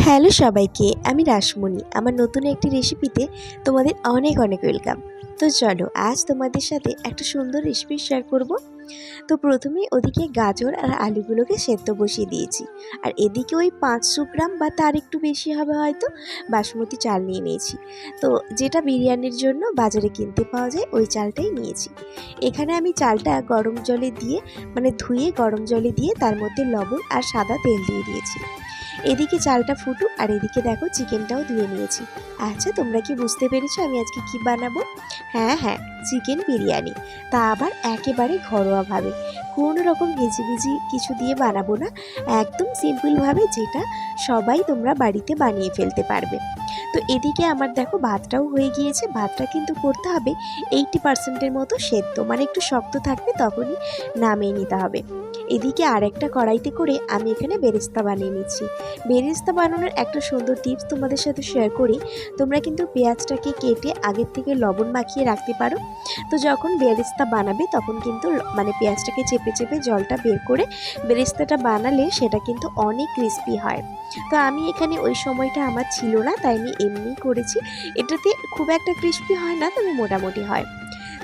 Hello সবাইকে, আমি রাসমণি। আমার নতুন একটি রেসিপিতে তোমাদের অনেক অনেক ওয়েলকাম। তো চলো আজ তোমাদের সাথে একটা সুন্দর রেসিপি শেয়ার করব। তো প্রথমে ওদিকে গাজর আর আলুগুলোকে সেদ্ধ বসিয়ে দিয়েছি, আর এদিকে ওই 500 গ্রাম বা তার একটু বেশি হবে হয়তো বাসমতি চাল নিয়ে নিয়েছি। তো যেটা বিরিয়ানির জন্য বাজারে কিনতে পাওয়া যায় ওই চালটাই নিয়েছি। এখানে আমি চালটা গরম জলে দিয়ে ধুয়ে গরম জলে দিয়ে তার মধ্যে লবণ আর সাদা তেল দিয়ে দিয়েছি। এদিকে চালটা ফুটুক, আর এদিকে দেখো চিকেনটাও ধুয়ে নিয়েছি। আচ্ছা, তোমরা কি বুঝতে পেরেছো আমি আজকে কি বানাবো? হ্যাঁ, চিকেন বিরিয়ানি। তা আবার একেবারে ঘরোয়াভাবে, কোনো রকম ভেজি কিছু দিয়ে বানাবো না। একদম সিম্পলভাবে, যেটা সবাই তোমরা বাড়িতে বানিয়ে ফেলতে পারবে। তো এদিকে আমার দেখো ভাতটাও হয়ে গিয়েছে। ভাতটা কিন্তু করতে হবে 80% মতো সেদ্ধ, একটু শক্ত থাকবে, তখনই নামিয়ে নিতে হবে। এদিকে আরেকটা কড়াইতে করে আমি এখানে বেরেস্তা বানিয়ে নিচ্ছি। বেরেস্তা বানানোর একটা সুন্দর টিপস তোমাদের সাথে শেয়ার করি। তোমরা কিন্তু পেঁয়াজটাকে কেটে আগের থেকে লবণ মাখিয়ে রাখতে পারো। তো যখন বেরেস্তা বানাবে তখন কিন্তু পেঁয়াজটাকে চেপে চেপে জলটা বের করে বেরেস্তাটা বানালে সেটা কিন্তু অনেক ক্রিস্পি হয়। তো আমি এখানে ওই সময়টা আমার ছিল না, তাই আমি এমনিই করেছি। এটাতে খুব একটা ক্রিস্পি হয় না, তবে মোটামুটি হয়।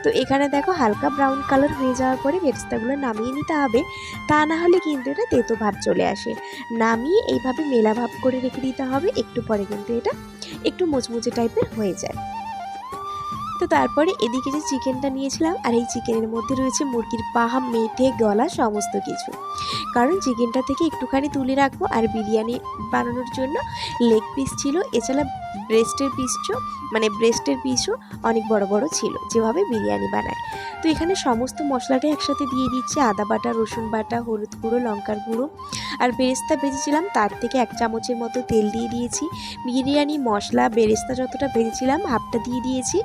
তো এখানে দেখো হালকা ব্রাউন কালার হয়ে যাওয়ার পরে বেরেস্তাগুলো নামিয়ে নিতে হবে, তা না হলে কিন্তু এটা তেতো ভাব চলে আসে। নামিয়ে এইভাবে মেলা ভাব করে রেখে দিতে হবে, একটু পরে কিন্তু এটা একটু মুচমুচে টাইপের হয়ে যায়। তো তারপরে এদিকে যে চিকেনটা নিয়েছিলাম, আর এই চিকেনের মধ্যে রয়েছে মুরগির পাহা, মেটে, গলা সমস্ত কিছু, কারণ চিকেনটা থেকে একটুখানি তুলে রাখবো। আর বিরিয়ানি বানানোর জন্য লেগ পিস ছিল, এছাড়া ব্রেস্টের পিসও অনেক বড় বড় ছিল, যেভাবে বিরিয়ানি বানায়। তো এখানে সমস্ত মশলাটা একসাথে দিয়ে দিচ্ছি। আদা বাটা, রসুন বাটা, হলুদ গুঁড়ো, লঙ্কার গুঁড়ো, আর বেরেস্তা ভেজেছিলাম তার থেকে 1 চামচের মতো তেল দিয়ে দিয়েছি। বিরিয়ানি মশলা বেরেস্তা যতটা ভেজেছিলাম হাফটা দিয়ে দিয়েছি,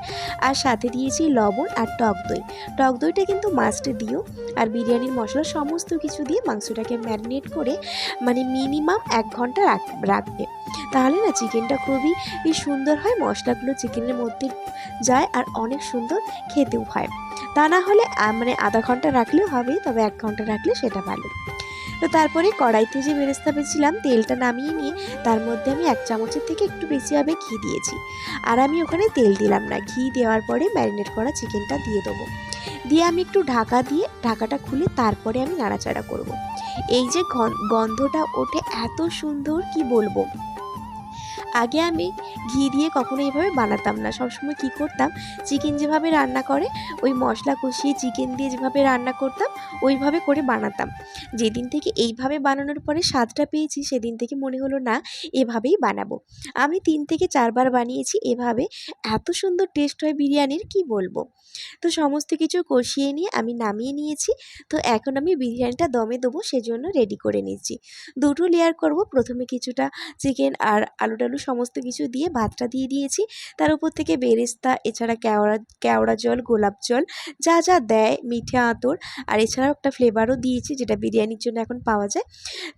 আর সাথে দিয়েছি লবণ আর টক দই। টক দইটা কিন্তু মাস্ট দিও। আর বিরিয়ানির মশলা সমস্ত কিছু দিয়ে মাংসটাকে ম্যারিনেট করে মিনিমাম 1 ঘন্টা রাখবে। তাহলে না চিকেনটা খুবই সুন্দর হয়, মশলাগুলো চিকেনের মধ্যে যায় আর অনেক সুন্দর খেতেও হয়। তা না হলে আধা ঘন্টা রাখলেও হবে, তবে 1 ঘন্টা রাখলে সেটা ভালো। তো তারপরে কড়াইতে যে বেরেস্তা ভেজেছিলাম তেলটা নামিয়ে নিয়ে তার মধ্যে আমি 1 চামচের থেকে একটু বেশি হবে ঘি দিয়েছি। আর আমি ওখানে তেল দিলাম না, ঘি দেওয়ার পরে ম্যারিনেট করা চিকেনটা দিয়ে দেবো। দিয়ে আমি একটু ঢাকাটা খুলে তারপরে আমি নাড়াচাড়া করব। এই যে গন্ধটা ওঠে এত সুন্দর, কি বলবো। আগে আমি ঘি দিয়ে কখনো এইভাবে বানাতাম না। সবসময় কি করতাম, চিকেন যেভাবে রান্না করে ওই মশলা কষিয়ে চিকেন দিয়ে যেভাবে রান্না করতাম ওইভাবে করে বানাতাম। যেদিন থেকে এইভাবে বানানোর পরে স্বাদটা পেয়েছি সেদিন থেকে মনে হলো না, এভাবেই বানাবো। আমি 3 থেকে 4 বার বানিয়েছি এভাবে, এত সুন্দর টেস্ট হয় বিরিয়ানির, কি বলবো। তো সমস্ত কিছু কষিয়ে নিয়ে আমি নামিয়ে নিয়েছি। তো এখন আমি বিরিয়ানিটা দমে দেবো, সেজন্য রেডি করে নিচ্ছি। 2টো লেয়ার করব। প্রথমে কিছুটা চিকেন আর আলু টালু সমস্ত কিছু দিয়ে ভাতটা দিয়ে দিয়েছি। তার উপর থেকে বেরেস্তা, এছাড়া কেওড়া জল, গোলাপ জল, যা যা দেয়, মিঠে আতর, আর এছাড়াও একটা ফ্লেভারও দিয়েছি যেটা বিরিয়ানির জন্য এখন পাওয়া যায়।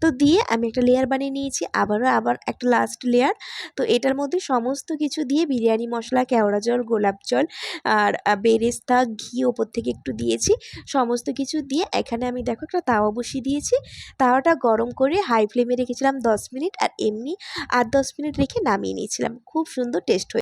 তো দিয়ে আমি একটা লেয়ার বানিয়ে নিয়েছি, আবার একটা লাস্ট লেয়ার। তো এটার মধ্যে সমস্ত কিছু দিয়ে বিরিয়ানি মশলা, কেওড়া জল, গোলাপ জল আর বেরেস্তা, ঘি ওপর থেকে একটু দিয়েছি। সমস্ত কিছু দিয়ে এখানে আমি দেখো একটা তাওয়া বসিয়ে দিয়েছি। তাওয়াটা গরম করে হাই ফ্লেমে রেখেছিলাম 10 মিনিট, আর এমনি 8-10 মিনিট রেখে নামিয়ে নিয়েছিলাম। খুব সুন্দর টেস্ট হয়েছে।